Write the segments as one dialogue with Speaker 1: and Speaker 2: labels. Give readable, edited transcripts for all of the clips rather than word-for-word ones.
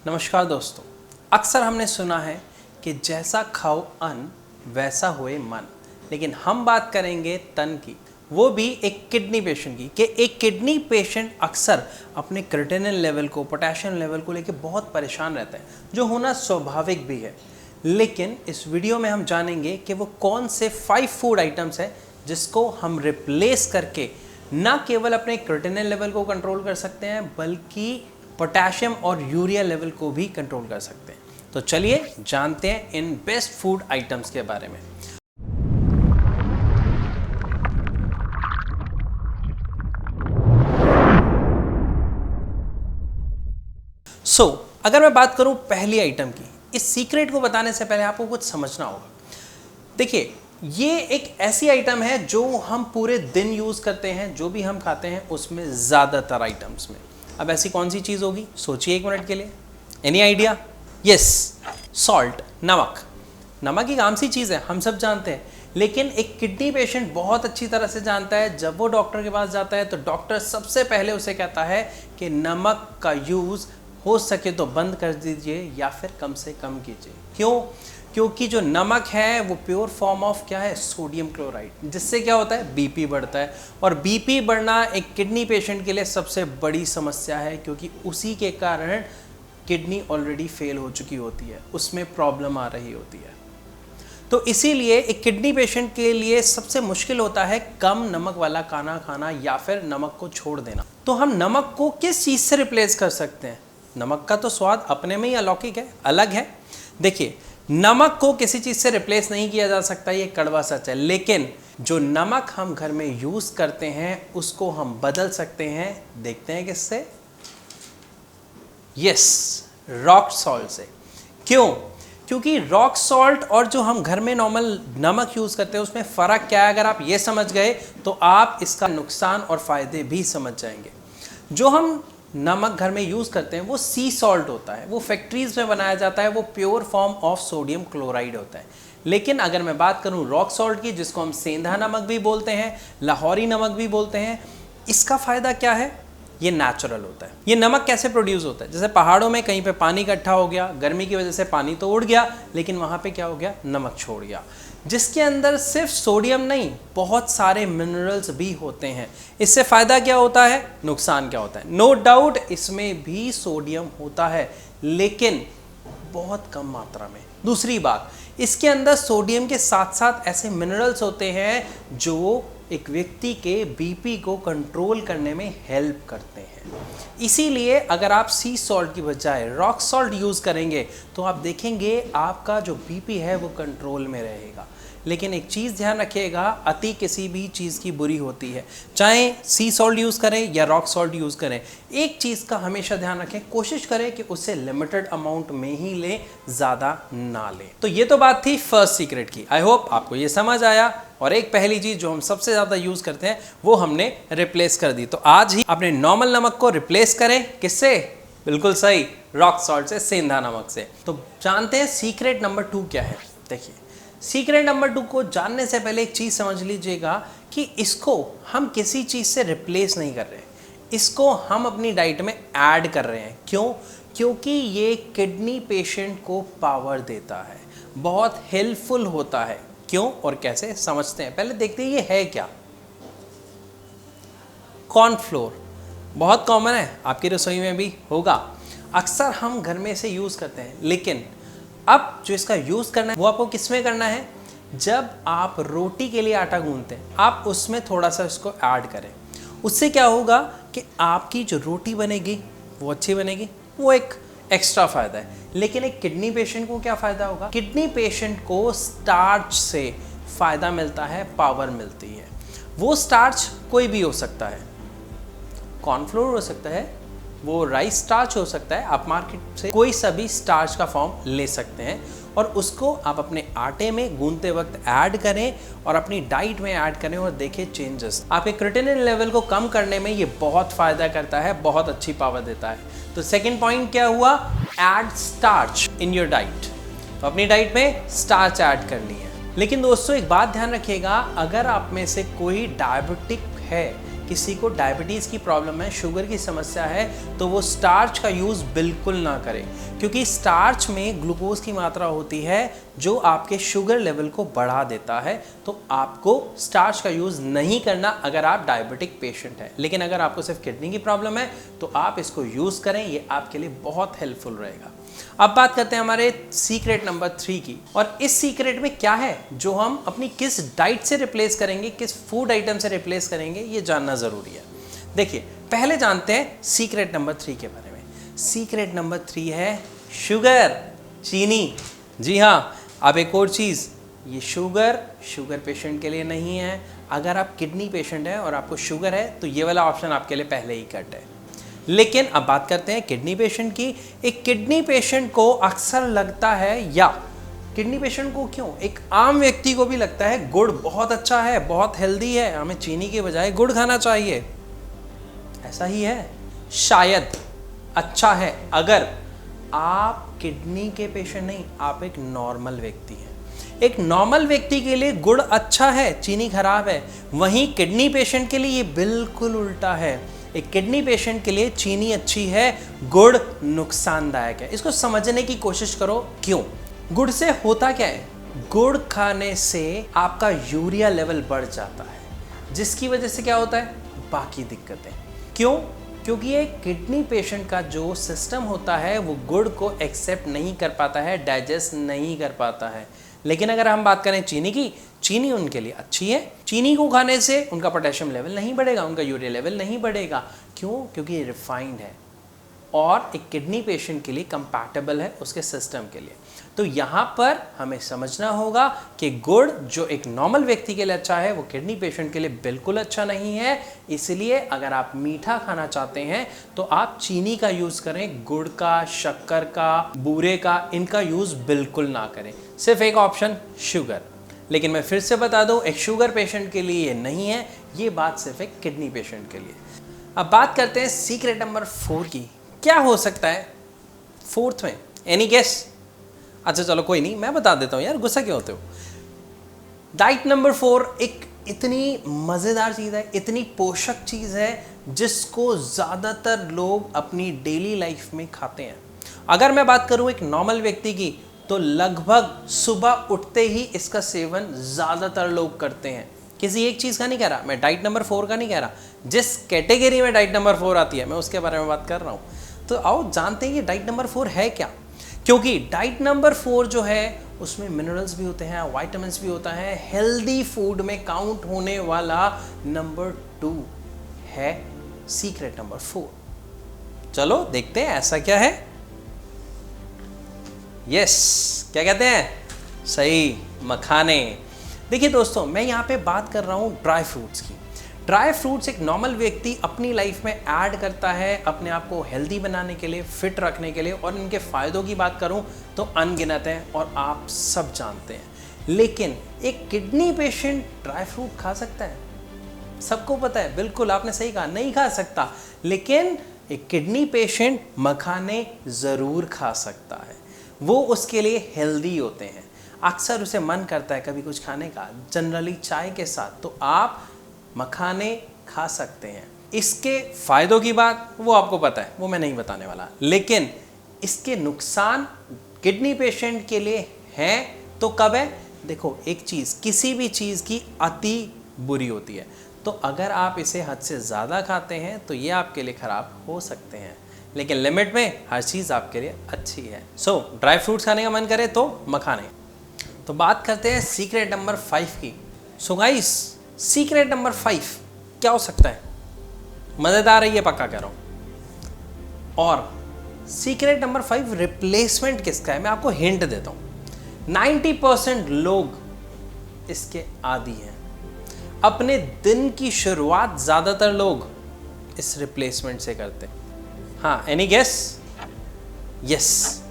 Speaker 1: नमस्कार दोस्तों। अक्सर हमने सुना है कि जैसा खाओ अन्न वैसा होए मन, लेकिन हम बात करेंगे तन की, वो भी एक किडनी पेशेंट की। कि एक किडनी पेशेंट अक्सर अपने क्रिएटिनिन लेवल को, पोटेशियम लेवल को लेकर बहुत परेशान रहता है, जो होना स्वाभाविक भी है। लेकिन इस वीडियो में हम जानेंगे कि वो कौन से 5 फूड आइटम्स हैं जिसको हम रिप्लेस करके न केवल अपने क्रिएटिनिन लेवल को कंट्रोल कर सकते हैं, बल्कि पोटेशियम और यूरिया लेवल को भी कंट्रोल कर सकते हैं। तो चलिए जानते हैं इन बेस्ट फूड आइटम्स के बारे में। अगर मैं बात करूं पहली आइटम की, इस सीक्रेट को बताने से पहले आपको कुछ समझना होगा। देखिए, ये एक ऐसी आइटम है जो हम पूरे दिन यूज करते हैं, जो भी हम खाते हैं उसमें ज्यादातर आइटम्स में। अब ऐसी कौन सी चीज होगी, सोचिए एक मिनट के लिए। Any idea? यस, सॉल्ट, नमक। नमक एक आम सी चीज है, हम सब जानते हैं, लेकिन एक किडनी पेशेंट बहुत अच्छी तरह से जानता है। जब वो डॉक्टर के पास जाता है तो डॉक्टर सबसे पहले उसे कहता है कि नमक का यूज हो सके तो बंद कर दीजिए या फिर कम से कम कीजिए। क्यों? क्योंकि जो नमक है वो प्योर फॉर्म ऑफ क्या है, सोडियम क्लोराइड, जिससे क्या होता है, बीपी बढ़ता है। और बीपी बढ़ना एक किडनी पेशेंट के लिए सबसे बड़ी समस्या है, क्योंकि उसी के कारण किडनी ऑलरेडी फेल हो चुकी होती है, उसमें प्रॉब्लम आ रही होती है। तो इसीलिए एक किडनी पेशेंट के लिए सबसे मुश्किल होता है कम नमक वाला खाना खाना या फिर नमक को छोड़ देना। तो हम नमक को किस चीज़ से रिप्लेस कर सकते हैं? नमक का तो स्वाद अपने में ही अलौकिक है, अलग है। देखिए, नमक को किसी चीज़ से रिप्लेस नहीं किया जा सकता, ये कड़वा सच है। लेकिन जो नमक हम घर में यूज़ करते हैं उसको हम बदल सकते हैं। देखते हैं किससे? यस, रॉक सॉल्ट से। क्यों? क्योंकि रॉक सॉल्ट और जो हम घर में नॉर्मल नमक यूज़ करते हैं उसमें फ़र्क क्या है, अगर आप ये समझ गए तो आप इसका नुकसान और फ़ायदे भी समझ जाएंगे। जो हम नमक घर में यूज़ करते हैं वो सी सॉल्ट होता है, वो फैक्ट्रीज में बनाया जाता है, वो pure form of sodium chloride होता है। लेकिन अगर मैं बात करूं रॉक सॉल्ट की, जिसको हम सेंधा नमक भी बोलते हैं, लाहौरी नमक भी बोलते हैं, इसका फ़ायदा क्या है? ये नेचुरल होता है। ये नमक कैसे प्रोड्यूस होता है? जैसे पहाड़ों में कहीं पे पानी इकट्ठा हो गया, गर्मी की वजह से पानी तो उड़ गया, लेकिन वहाँ पे क्या हो गया, नमक छोड़ गया, जिसके अंदर सिर्फ सोडियम नहीं बहुत सारे मिनरल्स भी होते हैं। इससे फ़ायदा क्या होता है, नुकसान क्या होता है? नो डाउट इसमें भी सोडियम होता है, लेकिन बहुत कम मात्रा में। दूसरी बात, इसके अंदर सोडियम के साथ साथ ऐसे मिनरल्स होते हैं जो एक व्यक्ति के बीपी को कंट्रोल करने में हेल्प करते हैं। इसीलिए अगर आप सी सॉल्ट की बजाय रॉक सॉल्ट यूज़ करेंगे तो आप देखेंगे आपका जो बीपी है वो कंट्रोल में रहेगा। लेकिन एक चीज़ ध्यान रखिएगा, अति किसी भी चीज़ की बुरी होती है। चाहे सी सॉल्ट यूज़ करें या रॉक सॉल्ट यूज़ करें, एक चीज़ का हमेशा ध्यान रखें, कोशिश करें कि उससे लिमिटेड अमाउंट में ही लें, ज़्यादा ना लें। तो ये तो बात थी फर्स्ट सीक्रेट की। आई होप आपको ये समझ आया। और एक पहली चीज़ जो हम सबसे ज़्यादा यूज़ करते हैं वो हमने रिप्लेस कर दी। तो आज ही अपने नॉर्मल नमक को रिप्लेस करें, किससे? बिल्कुल सही, रॉक सॉल्ट से, सेंधा नमक से। तो जानते हैं सीक्रेट नंबर 2 क्या है। देखिए, सीक्रेट नंबर 2 को जानने से पहले एक चीज़ समझ लीजिएगा कि इसको हम किसी चीज़ से रिप्लेस नहीं कर रहे हैं, इसको हम अपनी डाइट में ऐड कर रहे हैं। क्यों? क्योंकि ये किडनी पेशेंट को पावर देता है, बहुत हेल्पफुल होता है। क्यों और कैसे समझते हैं। पहले देखते हैं ये है क्या। कॉर्नफ्लोर बहुत कॉमन है, आपकी रसोई में भी होगा, अक्सर हम घर में इसे यूज़ करते हैं। लेकिन अब जो इसका यूज़ करना है वो आपको किस में करना है? जब आप रोटी के लिए आटा गूंथते हैं, आप उसमें थोड़ा सा इसको ऐड करें। उससे क्या होगा कि आपकी जो रोटी बनेगी वो अच्छी बनेगी, वो एक एक्स्ट्रा फ़ायदा है। लेकिन एक किडनी पेशेंट को क्या फ़ायदा होगा? किडनी पेशेंट को स्टार्च से फ़ायदा मिलता है, पावर मिलती है। वो स्टार्च कोई भी हो सकता है, कॉर्नफ्लोर हो सकता है, वो राइस स्टार्च हो सकता है, आप मार्केट से कोई सा भी स्टार्च का फॉर्म ले सकते हैं और उसको आप अपने आटे में गूंथते वक्त ऐड करें और अपनी डाइट में ऐड करें और देखें चेंजेस। आपके क्रिएटिनिन लेवल को कम करने में ये बहुत फ़ायदा करता है, बहुत अच्छी पावर देता है। तो सेकंड पॉइंट क्या हुआ? Add starch in your diet. तो अपनी डाइट में स्टार्च ऐड करनी है। लेकिन दोस्तों एक बात ध्यान रखिएगा, अगर आप में से कोई डायबिटिक है, किसी को डायबिटीज़ की प्रॉब्लम है, शुगर की समस्या है, तो वो स्टार्च का यूज़ बिल्कुल ना करें, क्योंकि स्टार्च में ग्लूकोज की मात्रा होती है जो आपके शुगर लेवल को बढ़ा देता है। तो आपको स्टार्च का यूज़ नहीं करना अगर आप डायबिटिक पेशेंट हैं। लेकिन अगर आपको सिर्फ किडनी की प्रॉब्लम है तो आप इसको यूज़ करें, ये आपके लिए बहुत हेल्पफुल रहेगा। अब बात करते हैं हमारे सीक्रेट नंबर 3 की। और इस सीक्रेट में क्या है जो हम अपनी किस डाइट से रिप्लेस करेंगे, किस फूड आइटम से रिप्लेस करेंगे, ये जानना ज़रूरी है। देखिए, पहले जानते हैं सीक्रेट नंबर 3 के बारे में। सीक्रेट नंबर 3 है शुगर, चीनी। जी हाँ, अब एक और चीज़, ये शुगर पेशेंट के लिए नहीं है। अगर आप किडनी पेशेंट हैं और आपको शुगर है तो ये वाला ऑप्शन आपके लिए पहले ही कट है। लेकिन अब बात करते हैं किडनी पेशेंट की। एक किडनी पेशेंट को अक्सर लगता है, या किडनी पेशेंट को क्यों, एक आम व्यक्ति को भी लगता है गुड़ बहुत अच्छा है, बहुत हेल्दी है, हमें चीनी के बजाय गुड़ खाना चाहिए। ऐसा ही है, शायद अच्छा है अगर आप किडनी के पेशेंट नहीं, आप एक नॉर्मल व्यक्ति हैं। एक नॉर्मल व्यक्ति के लिए गुड़ अच्छा है, चीनी खराब है। वहीं किडनी पेशेंट के लिए ये बिल्कुल उल्टा है। एक किडनी पेशेंट के लिए चीनी अच्छी है, गुड़ नुकसानदायक है। इसको समझने की कोशिश करो क्यों। गुड़ से होता क्या है, गुड़ खाने से आपका यूरिया लेवल बढ़ जाता है, जिसकी वजह से क्या होता है, बाकी दिक्कतें। क्यों? क्योंकि एक किडनी पेशेंट का जो सिस्टम होता है वो गुड़ को एक्सेप्ट नहीं कर पाता है, डाइजेस्ट नहीं कर पाता है। लेकिन अगर हम बात करें चीनी की, चीनी उनके लिए अच्छी है। चीनी को खाने से उनका पोटेशियम लेवल नहीं बढ़ेगा, उनका यूरिया लेवल नहीं बढ़ेगा। क्यों? क्योंकि ये रिफाइंड है और एक किडनी पेशेंट के लिए कंपैटिबल है उसके सिस्टम के लिए। तो यहाँ पर हमें समझना होगा कि गुड़ जो एक नॉर्मल व्यक्ति के लिए अच्छा है वो किडनी पेशेंट के लिए बिल्कुल अच्छा नहीं है। इसलिए अगर आप मीठा खाना चाहते हैं तो आप चीनी का यूज़ करें, गुड़ का, शक्कर का, बूरे का, इनका यूज़ बिल्कुल ना करें। सिर्फ एक ऑप्शन शुगर। लेकिन मैं फिर से बता दूं, एक शुगर पेशेंट के लिए ये नहीं है, ये बात सिर्फ एक किडनी पेशेंट के लिए। अब बात करते हैं सीक्रेट नंबर 4 की। क्या हो सकता है 4th में? Any guess? अच्छा चलो कोई नहीं, मैं बता देता हूँ यार, गुस्सा क्यों होते हो। डाइट नंबर 4 एक इतनी मज़ेदार चीज़ है, इतनी पोषक चीज़ है, जिसको ज़्यादातर लोग अपनी डेली लाइफ में खाते हैं। अगर मैं बात करूँ एक नॉर्मल व्यक्ति की, तो लगभग सुबह उठते ही इसका सेवन ज़्यादातर लोग करते हैं। किसी एक चीज़ का नहीं कह रहा मैं, डाइट नंबर 4 का नहीं कह रहा, जिस कैटेगरी में डाइट नंबर 4 आती है मैं उसके बारे में बात कर रहा हूँ। तो आओ जानते हैं कि डाइट नंबर 4 है क्या। क्योंकि डाइट नंबर 4 जो है उसमें मिनरल्स भी होते हैं, वाइटामिन्स भी होता है। हेल्दी फूड में काउंट होने वाला नंबर 2 है सीक्रेट नंबर 4। चलो देखते हैं ऐसा क्या है। यस, क्या कहते हैं? सही, मखाने। देखिए दोस्तों, मैं यहाँ पे बात कर रहा हूँ ड्राई फ्रूट्स की। ड्राई फ्रूट्स एक नॉर्मल व्यक्ति अपनी लाइफ में ऐड करता है अपने आप को हेल्दी बनाने के लिए, फिट रखने के लिए। और इनके फ़ायदों की बात करूं तो अनगिनत हैं और आप सब जानते हैं। लेकिन एक किडनी पेशेंट ड्राई फ्रूट खा सकता है? सबको पता है, बिल्कुल आपने सही कहा, नहीं खा सकता। लेकिन एक किडनी पेशेंट मखाने ज़रूर खा सकता है। वो उसके लिए हेल्दी होते हैं। अक्सर उसे मन करता है कभी कुछ खाने का, जनरली चाय के साथ, तो आप मखाने खा सकते हैं। इसके फ़ायदों की बात वो आपको पता है, वो मैं नहीं बताने वाला। लेकिन इसके नुकसान किडनी पेशेंट के लिए हैं तो कब है? देखो, एक चीज़, किसी भी चीज़ की अति बुरी होती है। तो अगर आप इसे हद से ज़्यादा खाते हैं तो ये आपके लिए ख़राब हो सकते हैं। लेकिन लिमिट में हर चीज़ आपके लिए अच्छी है। सो ड्राई फ्रूट्स खाने का मन करे तो मखाने। तो बात करते हैं सीक्रेट नंबर 5 की। सो गाइस, सीक्रेट नंबर 5 क्या हो सकता है? मज़ेदार है ये, पक्का कह रहा हूँ। और सीक्रेट नंबर 5 रिप्लेसमेंट किसका है, मैं आपको हिंट देता हूँ। 90% लोग इसके आदी हैं। अपने दिन की शुरुआत ज़्यादातर लोग इस रिप्लेसमेंट से करते हैं। हाँ, एनी गेस? यस,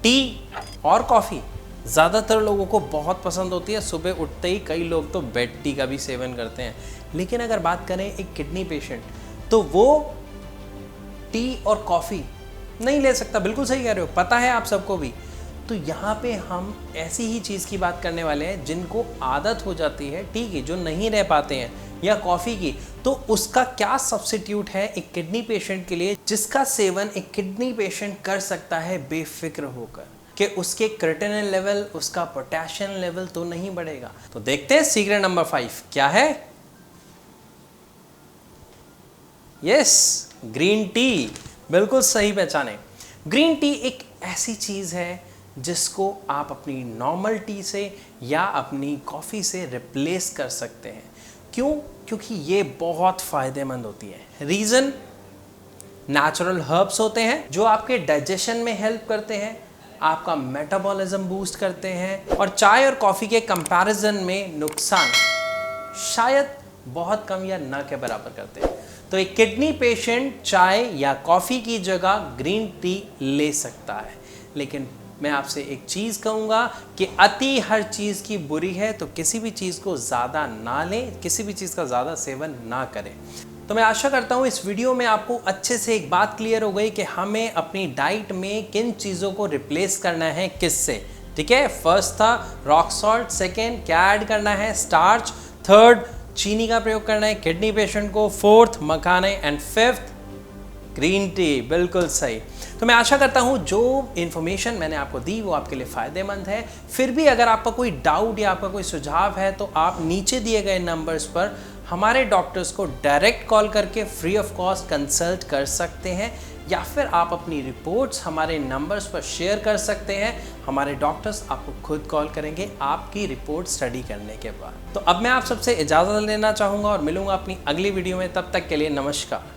Speaker 1: टी और कॉफ़ी ज़्यादातर लोगों को बहुत पसंद होती है। सुबह उठते ही कई लोग तो बेड टी का भी सेवन करते हैं। लेकिन अगर बात करें एक किडनी पेशेंट, तो वो टी और कॉफ़ी नहीं ले सकता। बिल्कुल सही कह रहे हो, पता है आप सबको भी। तो यहाँ पे हम ऐसी ही चीज़ की बात करने वाले हैं जिनको आदत हो जाती है टी की, जो नहीं रह पाते हैं, या कॉफ़ी की। तो उसका क्या सब्स्टिट्यूट है एक किडनी पेशेंट के लिए, जिसका सेवन एक किडनी पेशेंट कर सकता है बेफिक्र होकर कि उसके क्रिएटिनिन लेवल, उसका पोटेशियम लेवल तो नहीं बढ़ेगा। तो देखते हैं सीक्रेट नंबर 5 क्या है। यस, ग्रीन टी, बिल्कुल सही पहचाने। ग्रीन टी एक ऐसी चीज़ है जिसको आप अपनी नॉर्मल टी से या अपनी कॉफ़ी से रिप्लेस कर सकते हैं। क्यों? क्योंकि ये बहुत फ़ायदेमंद होती है। रीज़न, नेचुरल हर्ब्स होते हैं जो आपके डाइजेशन में हेल्प करते हैं, आपका मेटाबॉलिज्म बूस्ट करते हैं, और चाय और कॉफ़ी के कंपैरिजन में नुकसान शायद बहुत कम या ना के बराबर करते हैं। तो एक किडनी पेशेंट चाय या कॉफ़ी की जगह ग्रीन टी ले सकता है, लेकिन मैं आपसे एक चीज़ कहूँगा कि अति हर चीज़ की बुरी है, तो किसी भी चीज़ को ज़्यादा ना लें, किसी भी चीज़ का ज़्यादा सेवन ना करें। तो मैं आशा करता हूँ इस वीडियो में आपको अच्छे से एक बात क्लियर हो गई कि हमें अपनी डाइट में किन चीज़ों को रिप्लेस करना है किससे। ठीक है, फर्स्ट था रॉक सॉल्ट, सेकेंड क्या ऐड करना है, स्टार्च, थर्ड चीनी का प्रयोग करना है किडनी पेशेंट को, फोर्थ मखाने, एंड फिफ्थ ग्रीन टी। बिल्कुल सही। तो मैं आशा करता हूँ जो इन्फॉर्मेशन मैंने आपको दी वो आपके लिए फ़ायदेमंद है। फिर भी अगर आपका कोई डाउट या आपका कोई सुझाव है तो आप नीचे दिए गए नंबर्स पर हमारे डॉक्टर्स को डायरेक्ट कॉल करके फ्री ऑफ कॉस्ट कंसल्ट कर सकते हैं, या फिर आप अपनी रिपोर्ट्स हमारे नंबर्स पर शेयर कर सकते हैं। हमारे डॉक्टर्स आपको खुद कॉल करेंगे आपकी रिपोर्ट स्टडी करने के बाद। तो अब मैं आप सबसे इजाज़त लेना चाहूँगा और मिलूँगा अपनी अगली वीडियो में। तब तक के लिए नमस्कार।